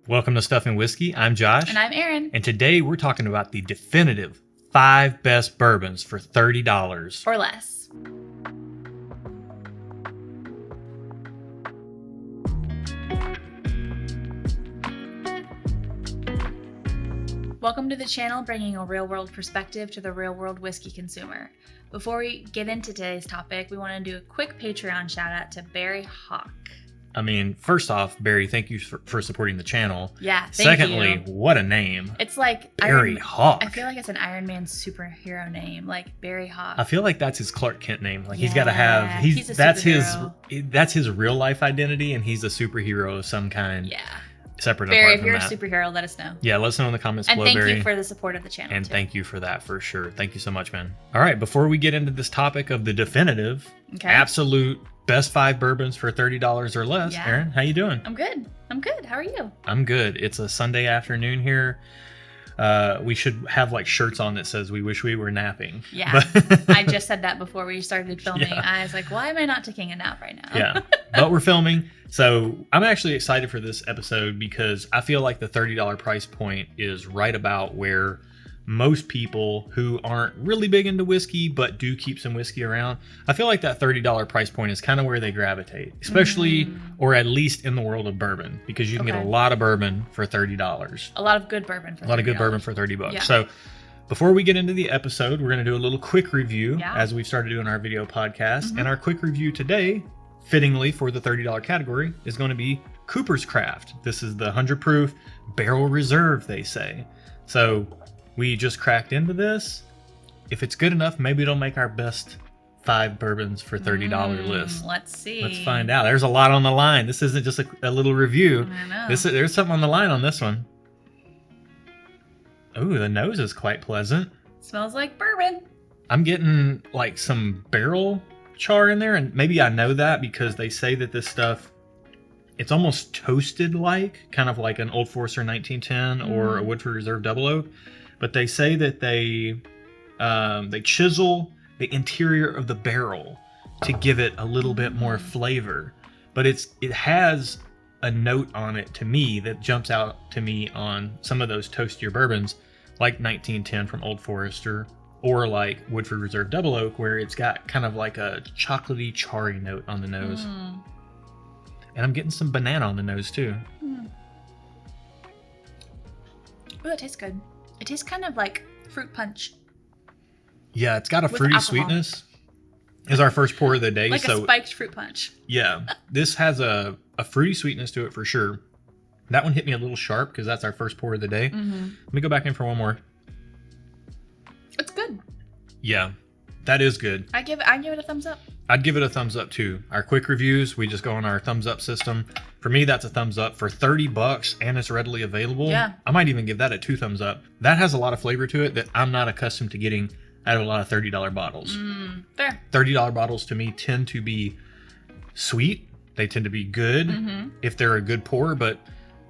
Welcome to Stuff and Whiskey. I'm Josh. And I'm Erin. And today we're talking about the definitive 5 best bourbons for $30 or less. Welcome to the channel, bringing a real-world perspective to the real-world whiskey consumer. Before we get into today's topic, we want to do a quick Patreon shout-out to Barry Hawk. I mean, first off, Barry, thank you for supporting the channel. Yeah, thank Secondly, you. what a name. It's like Barry Hawk. I feel like it's an Iron Man superhero name, like Barry Hawk. I feel like that's his Clark Kent name. Like Yeah, he's got to have he's a that's superhero. that's his real life identity, and he's a superhero of some kind. Yeah. Separate Barry, apart if you're from a superhero, let us know. Yeah, let us know in the comments And below, thank Barry. you for the support of the channel. And too. thank you for that, for sure. Thank you so much, man. All right, before we get into this topic of the definitive, absolute best 5 bourbons for $30 or less, Yeah. Erin, how you doing? I'm good. How are you? I'm good. It's a Sunday afternoon here. We should have like shirts on that says "We wish we were napping." Yeah, But I just said that before we started filming. Yeah. I was like, why am I not taking a nap right now? Yeah, but we're filming, so I'm actually excited for this episode because I feel like the $30 price point is right about where most people who aren't really big into whiskey but do keep some whiskey around, I feel like that $30 price point is kind of where they gravitate, especially or at least in the world of bourbon, because you can get a lot of bourbon for $30. A lot of good bourbon for $30. A lot of good bourbon for $30. Yeah. So before we get into the episode, we're going to do a little quick review as we've started doing our video podcast. And our quick review today, fittingly for the $30 category, is going to be Cooper's Craft. This is the 100 proof barrel reserve, they say. So we just cracked into this. If it's good enough, maybe it'll make our best 5 bourbons for $30 list. Let's see. Let's find out. There's a lot on the line. This isn't just a little review. I know. There's something on the line on this one. Ooh, the nose is quite pleasant. Smells like bourbon. I'm getting like some barrel char in there, and maybe I know that because they say that this stuff, it's almost toasted like, kind of like an Old Forester 1910 or a Woodford Reserve Double Oak. But they say that they chisel the interior of the barrel to give it a little bit more flavor. But it has a note on it to me that jumps out to me on some of those toastier bourbons, like 1910 from Old Forester, or like Woodford Reserve Double Oak, where it's got kind of like a chocolatey, charry note on the nose. And I'm getting some banana on the nose too. Oh, that tastes good. It tastes kind of like fruit punch. Yeah, it's got a With fruity alcohol. sweetness. Is our first pour of the day. Like so a spiked fruit punch. yeah, this has a fruity sweetness to it for sure. That one hit me a little sharp because that's our first pour of the day. Let me go back in for one more. It's good. Yeah, that is good. I give it a thumbs up. I'd give it a thumbs up too. Our quick reviews, we just go on our thumbs up system. For me, that's a thumbs up. For $30 and it's readily available, Yeah. I might even give that a 2 thumbs up. That has a lot of flavor to it that I'm not accustomed to getting out of a lot of $30 bottles. Fair. $30 bottles to me tend to be sweet. They tend to be good if they're a good pour, but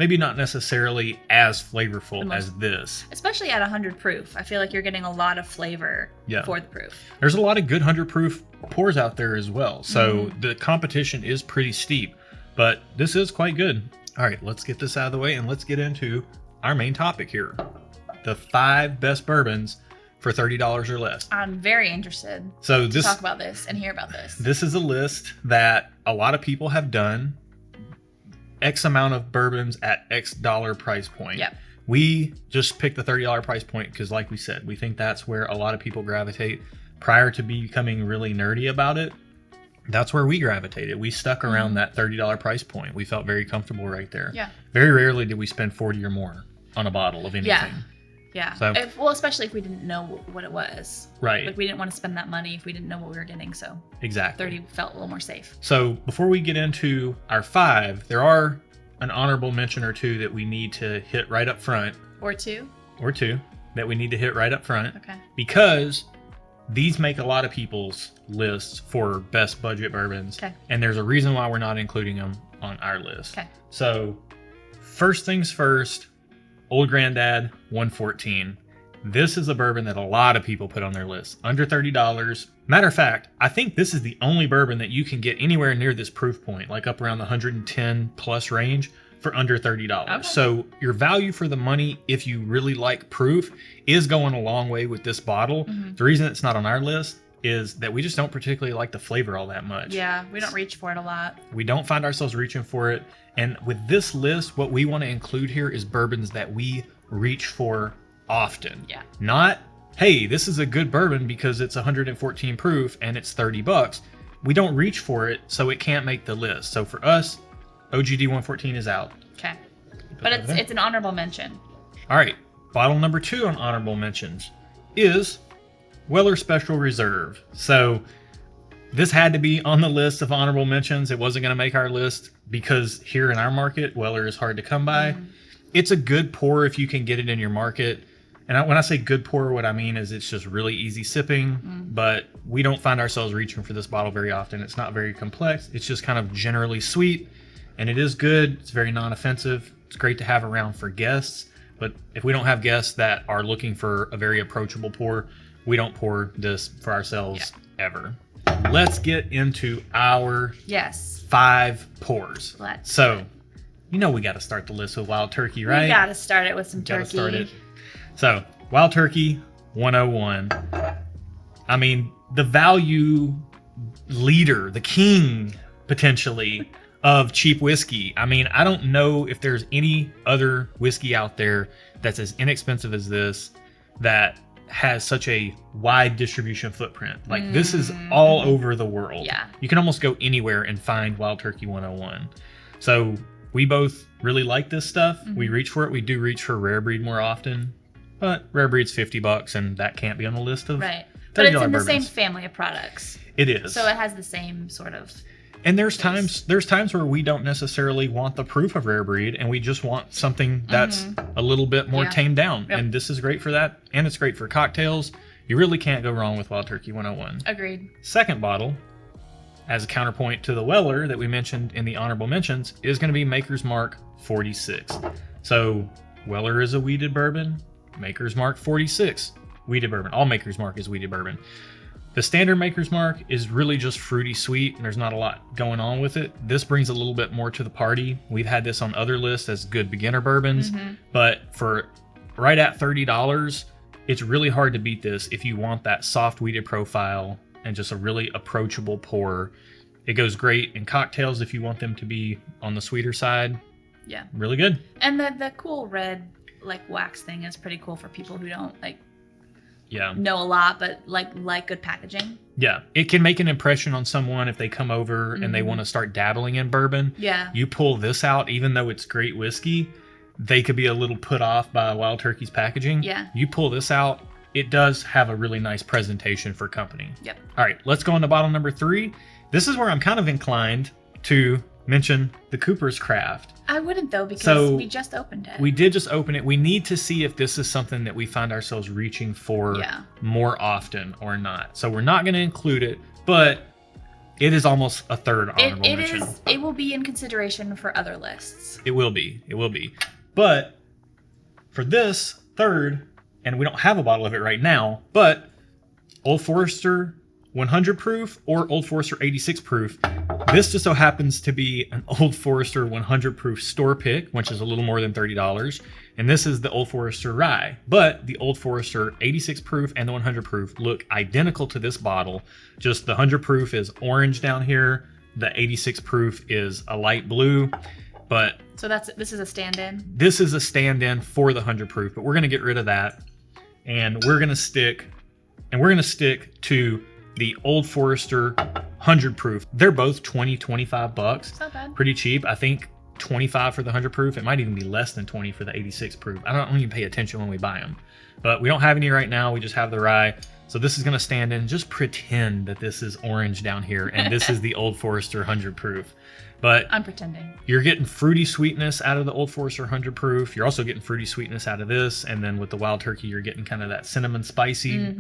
maybe not necessarily as flavorful as this. Especially at 100 proof. I feel like you're getting a lot of flavor for the proof. There's a lot of good 100 proof pours out there as well. So the competition is pretty steep, but this is quite good. All right, let's get this out of the way and let's get into our main topic here. The 5 best bourbons for $30 or less. I'm very interested to talk about this and hear about this. This is a list that a lot of people have done. X amount of bourbons at X dollar price point. Yep. We just picked the $30 price point because, like we said, we think that's where a lot of people gravitate. Prior to becoming really nerdy about it, that's where we gravitated. We stuck around that $30 price point. We felt very comfortable right there. Yeah. Very rarely did we spend 40 or more on a bottle of anything. Yeah. So- Well, especially if we didn't know what it was. Right. Like we didn't want to spend that money if we didn't know what we were getting. So Exactly. 30 felt a little more safe. So before we get into our 5, there are an honorable mention or 2 that we need to hit right up front. Or 2. Or 2 that we need to hit right up front. Okay. Because these make a lot of people's lists for best budget bourbons. Okay. And there's a reason why we're not including them on our list. Okay. So first things first, Old Grandad 114. This is a bourbon that a lot of people put on their list. Under $30. Matter of fact, I think this is the only bourbon that you can get anywhere near this proof point, like up around the 110 plus range for under $30. Okay. So your value for the money, if you really like proof, is going a long way with this bottle. The reason it's not on our list is that we just don't particularly like the flavor all that much. Yeah, we don't reach for it a lot. We don't find ourselves reaching for it. And with this list, what we want to include here is bourbons that we reach for often. Yeah. Not, hey, this is a good bourbon because it's 114 proof and it's $30. We don't reach for it, so it can't make the list. So for us, OGD 114 is out. Okay. But it's an honorable mention. All right. Bottle number 2 on honorable mentions is Weller Special Reserve. So this had to be on the list of honorable mentions. It wasn't going to make our list because here in our market, Weller is hard to come by. It's a good pour if you can get it in your market. And when I say good pour, what I mean is it's just really easy sipping, but we don't find ourselves reaching for this bottle very often. It's not very complex. It's just kind of generally sweet, and it is good. It's very non-offensive. It's great to have around for guests, but if we don't have guests that are looking for a very approachable pour, we don't pour this for ourselves ever. Let's get into our 5 pours. So, you know we got to start the list with Wild Turkey, right? We got to start it with some turkey. Start it. So, Wild Turkey 101. I mean, the value leader, the king, potentially, of cheap whiskey. I mean, I don't know if there's any other whiskey out there that's as inexpensive as this that has such a wide distribution footprint. Like, this is all over the world. Yeah. You can almost go anywhere and find Wild Turkey 101. So, we both really like this stuff. We reach for it. We do reach for rare breed more often. But rare breed's $50, and that can't be on the list of Right. But it's in the bourbons. same family of products. It is. So it has the same sort of. And there's times where we don't necessarily want the proof of rare breed, and we just want something that's a little bit more tamed down. Yep. And this is great for that, and it's great for cocktails. You really can't go wrong with Wild Turkey 101. Agreed. Second bottle, as a counterpoint to the Weller that we mentioned in the honorable mentions, is going to be Maker's Mark 46. So Weller is a wheated bourbon. Maker's Mark 46, wheated bourbon. All Maker's Mark is wheated bourbon. The standard Maker's Mark is really just fruity sweet, and there's not a lot going on with it. This brings a little bit more to the party. We've had this on other lists as good beginner bourbons, but for right at $30, it's really hard to beat this if you want that soft wheated profile and just a really approachable pour. It goes great in cocktails if you want them to be on the sweeter side. Yeah. Really good. And the cool red wax thing is pretty cool for people who don't know a lot but like good packaging. Yeah, it can make an impression on someone if they come over and they want to start dabbling in bourbon. Yeah. You pull this out, even though it's great whiskey, they could be a little put off by Wild Turkey's packaging. Yeah. You pull this out, it does have a really nice presentation for company. Yep. All right, let's go on to bottle number 3. This is where I'm kind of inclined to mention the Cooper's Craft. I wouldn't though, because we just opened it. We did just open it. We need to see if this is something that we find ourselves reaching for more often or not. So we're not going to include it, but it is almost a third honorable mention. It will be in consideration for other lists. It will be. It will be. But for this third, and we don't have a bottle of it right now, but Old Forester 100 proof or Old Forester 86 proof. This just so happens to be an Old Forester 100 proof store pick, which is a little more than $30. And this is the Old Forester rye. But the Old Forester 86 proof and the 100 proof look identical to this bottle. Just the 100 proof is orange down here. The 86 proof is a light blue. But so this is a stand-in? This is a stand-in for the 100 proof, but we're going to get rid of that. And we're going to stick to the Old Forester 100 proof. They're both $20-25. It's not bad. Pretty cheap. I think 25 for the 100 proof. It might even be less than 20 for the 86 proof. I don't even pay attention when we buy them. But we don't have any right now. We just have the rye. So this is going to stand in. Just pretend that this is orange down here and this is the Old Forester 100 proof. But I'm pretending. You're getting fruity sweetness out of the Old Forester 100 proof. You're also getting fruity sweetness out of this. And then with the Wild Turkey, you're getting kind of that cinnamon spicy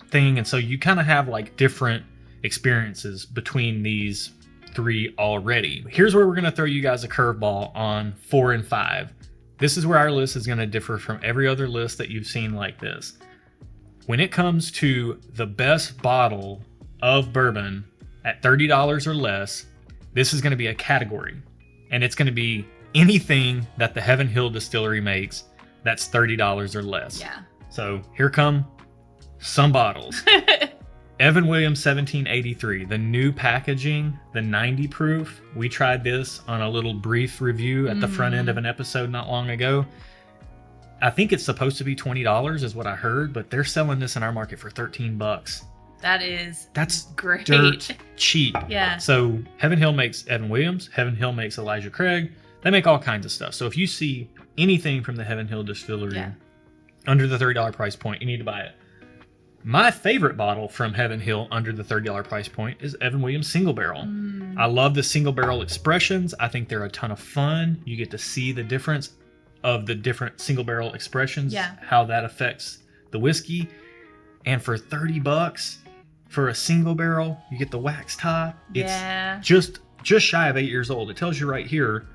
thing. And so you kind of have like different experiences between these three already. Here's where we're going to throw you guys a curveball on 4 and 5. This is where our list is going to differ from every other list that you've seen like this. When it comes to the best bottle of bourbon at $30 or less, this is going to be a category, and it's going to be anything that the Heaven Hill Distillery makes that's $30 or less. Yeah. So here come some bottles. Evan Williams 1783, the new packaging, the 90 proof. We tried this on a little brief review at the front end of an episode not long ago. I think it's supposed to be $20 is what I heard, but they're selling this in our market for $13. That's great. Dirt cheap. Yeah. So Heaven Hill makes Evan Williams. Heaven Hill makes Elijah Craig. They make all kinds of stuff. So if you see anything from the Heaven Hill Distillery under the $30 price point, you need to buy it. My favorite bottle from Heaven Hill under the $30 price point is Evan Williams Single Barrel. I love the single barrel expressions. I think they're a ton of fun. You get to see the difference of the different single barrel expressions, how that affects the whiskey. And for $30 for a single barrel, you get the wax top. It's just shy of 8 years old. It tells you right here,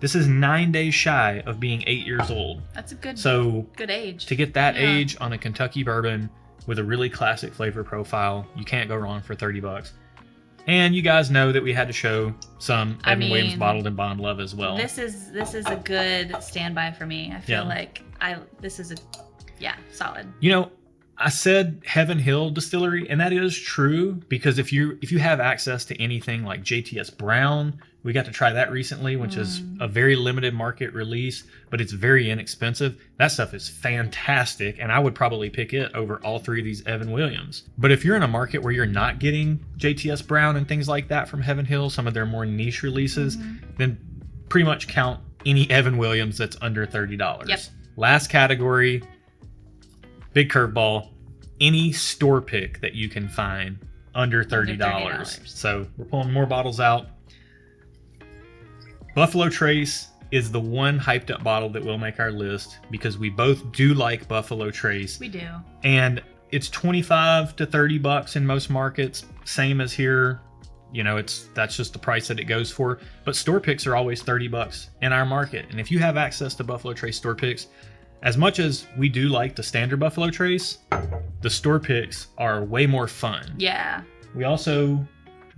this is 9 days shy of being 8 years old. That's a good age. To get that age on a Kentucky bourbon with a really classic flavor profile, you can't go wrong for $30. And you guys know that we had to show some Evan Williams bottled in bond love as well. This is a good standby for me. I feel like this is solid. You know, I said Heaven Hill Distillery, and that is true because if you have access to anything like JTS Brown, we got to try that recently, which is a very limited market release, but it's very inexpensive. That stuff is fantastic, and I would probably pick it over all three of these Evan Williams. But if you're in a market where you're not getting JTS Brown and things like that from Heaven Hill, some of their more niche releases, then pretty much count any Evan Williams that's under $30. Yep. Last category, big curveball, any store pick that you can find under $30. So we're pulling more bottles out. Buffalo Trace is the one hyped up bottle that will make our list because we both do like Buffalo Trace. We do. And it's $25 to $30 in most markets, same as here. You know, that's just the price that it goes for. But store picks are always $30 in our market. And if you have access to Buffalo Trace store picks, as much as we do like the standard Buffalo Trace, the store picks are way more fun. Yeah. We also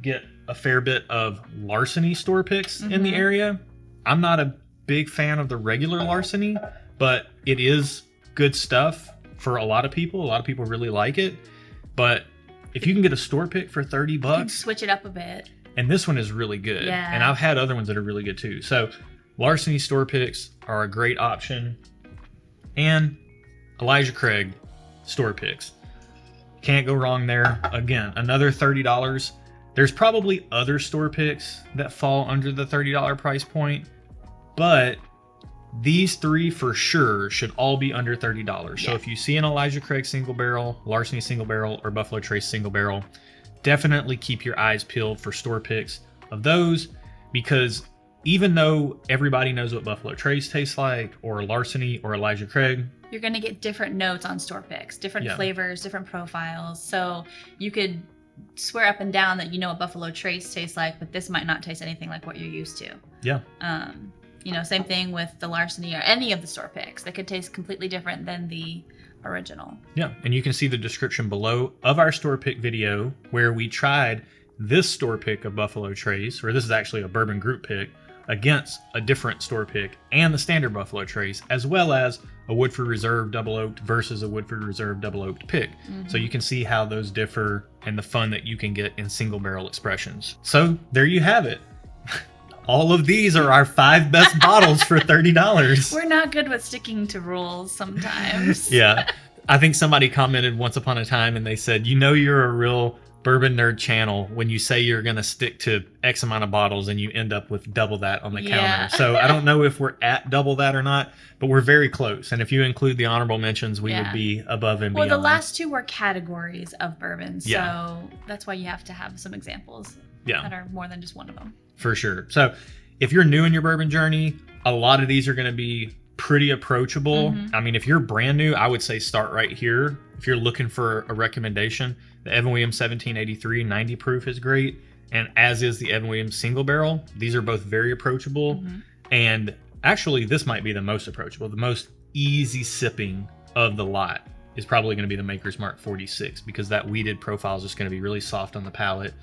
get a fair bit of Larceny store picks in the area. I'm not a big fan of the regular Larceny, but it is good stuff for a lot of people. A lot of people really like it. But if you can get a store pick for $30, switch it up a bit. And this one is really good. Yeah. And I've had other ones that are really good too. So Larceny store picks are a great option. And Elijah Craig store picks. Can't go wrong there. Again, another $30. There's probably other store picks that fall under the $30 price point, but these three for sure should all be under $30. Yeah. So if you see an Elijah Craig single barrel, Larceny single barrel, or Buffalo Trace single barrel, definitely keep your eyes peeled for store picks of those, because even though everybody knows what Buffalo Trace tastes like, or Larceny, or Elijah Craig, you're going to get different notes on store picks, different flavors, different profiles. So you could swear up and down that you know what Buffalo Trace tastes like, but this might not taste anything like what you're used to. Yeah. You know, same thing with the Larceny or any of the store picks. They could taste completely different than the original. Yeah, and you can see the description below of our store pick video where we tried this store pick of Buffalo Trace, or this is actually a bourbon group pick, against a different store pick and the standard Buffalo Trace, as well as a Woodford Reserve double oaked versus a Woodford Reserve double oaked pick. So you can see how those differ and the fun that you can get in single barrel expressions. So there you have it. All of these are our 5 best bottles for $30. We're not good with sticking to rules sometimes. Yeah. I think somebody commented once upon a time and they said, you know, you're a real bourbon nerd channel when you say you're going to stick to X amount of bottles and you end up with double that on the counter. So I don't know if we're at double that or not, but we're very close. And if you include the honorable mentions, we would be above and beyond. Well, the last 2 were categories of bourbon. So that's why you have to have some examples that are more than just one of them. For sure. So if you're new in your bourbon journey, a lot of these are going to be pretty approachable. I mean, if you're brand new, I would say start right here. If you're looking for a recommendation, the Evan Williams 1783 90 proof is great, and as is the Evan Williams single barrel. These are both very approachable, and actually this might be the most approachable, the most easy sipping of the lot is probably going to be the Maker's Mark 46, because that weeded profile is just going to be really soft on the palate.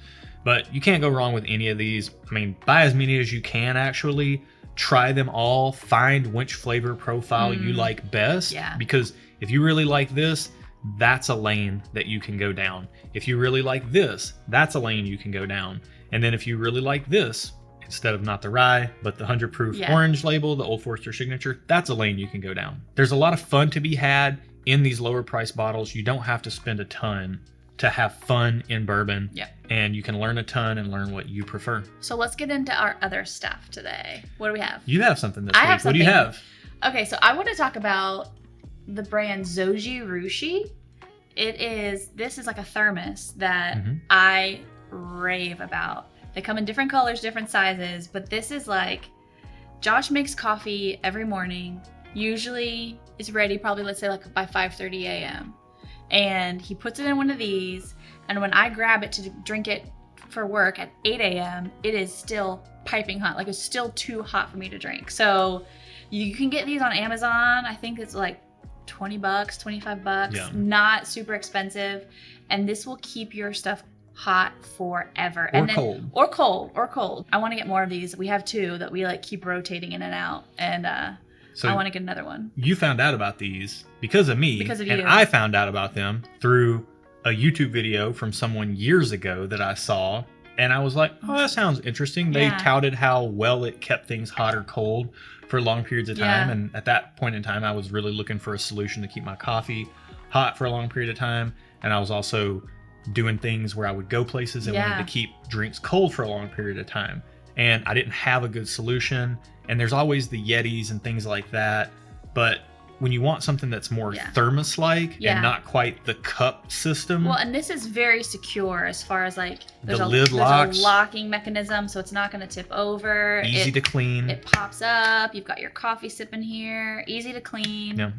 But you can't go wrong with any of these. I mean, buy as many as you can actually, try them all, find which flavor profile you like best. Yeah. Because if you really like this, that's a lane that you can go down. If you really like this, that's a lane you can go down. And then if you really like this, instead of not the rye, but the 100 proof orange label, the Old Forester signature, that's a lane you can go down. There's a lot of fun to be had in these lower price bottles. You don't have to spend a ton to have fun in bourbon. Yeah. And you can learn a ton and learn what you prefer. So let's get into our other stuff today. What do we have? You have something this week. What do you have? Okay, so I want to talk about the brand Zojirushi. This is like a thermos that I rave about. They come in different colors, different sizes, but this is like, Josh makes coffee every morning. Usually it's ready probably, let's say like by 5:30 a.m. And he puts it in one of these, and when I grab it to drink it for work at 8 a.m., it is still piping hot. Like, it's still too hot for me to drink. So you can get these on Amazon. I think it's like $20, $25, not super expensive. And this will keep your stuff hot forever. Or cold. I want to get more of these. We have two that we like keep rotating in and out. And so I want to get another one. You found out about these because of me. Because of you. And I found out about them through a YouTube video from someone years ago that I saw. And I was like, oh, that sounds interesting. They touted how well it kept things hot or cold for long periods of time. Yeah. And at that point in time, I was really looking for a solution to keep my coffee hot for a long period of time. And I was also doing things where I would go places and wanted to keep drinks cold for a long period of time. And I didn't have a good solution. And there's always the Yetis and things like that. But when you want something that's more thermos-like and not quite the cup system. Well, and this is very secure as far as like there's a locking mechanism, so it's not going to tip over. Easy to clean. It pops up. You've got your coffee sipping here. Easy to clean. Yeah.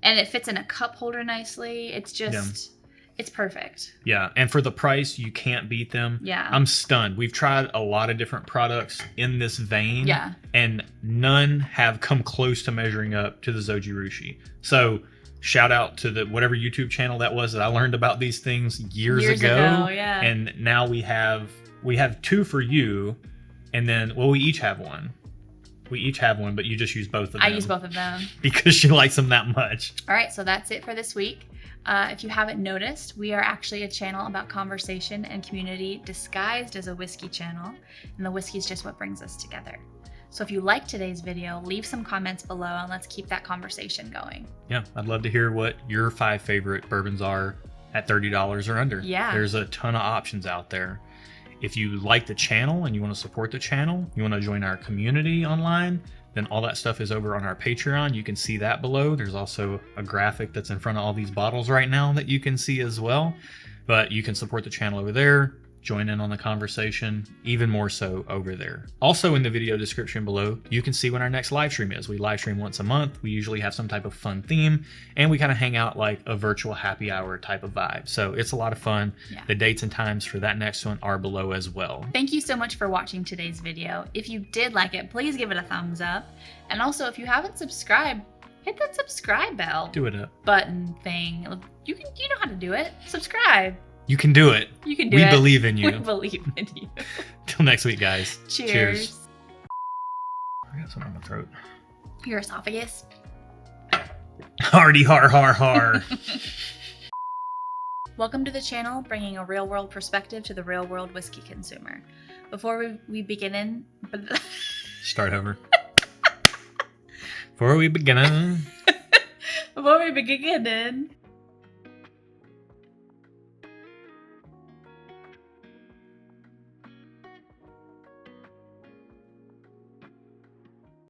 And it fits in a cup holder nicely. It's just... It's perfect. Yeah, and for the price, you can't beat them. Yeah. I'm stunned. We've tried a lot of different products in this vein. Yeah. And none have come close to measuring up to the Zojirushi. So shout out to the whatever YouTube channel that was that I learned about these things years ago. Yeah. And now we have two for you, and then we each have one. We each have one, but you just use both of them. I use both of them. Because she likes them that much. All right, so that's it for this week. If you haven't noticed, we are actually a channel about conversation and community disguised as a whiskey channel, and the whiskey is just what brings us together. So if you liked today's video, leave some comments below and let's keep that conversation going. Yeah, I'd love to hear what your 5 favorite bourbons are at $30 or under. Yeah. There's a ton of options out there. If you like the channel and you want to support the channel, you want to join our community online, then all that stuff is over on our Patreon. You can see that below. There's also a graphic that's in front of all these bottles right now that you can see as well. But you can support the channel over there, join in on the conversation, even more so over there. Also in the video description below, you can see when our next live stream is. We live stream once a month. We usually have some type of fun theme, and we kind of hang out like a virtual happy hour type of vibe. So it's a lot of fun. Yeah. The dates and times for that next one are below as well. Thank you so much for watching today's video. If you did like it, please give it a thumbs up. And also, if you haven't subscribed, hit that subscribe button thing. You know how to do it. Subscribe. You can do it. You can do it. We believe in you. We believe in you. Till next week, guys. Cheers. I got something in my throat. Your esophagus. Hardy har har har. Welcome to the channel, bringing a real-world perspective to the real-world whiskey consumer. Before we begin... Start over. Before we begin...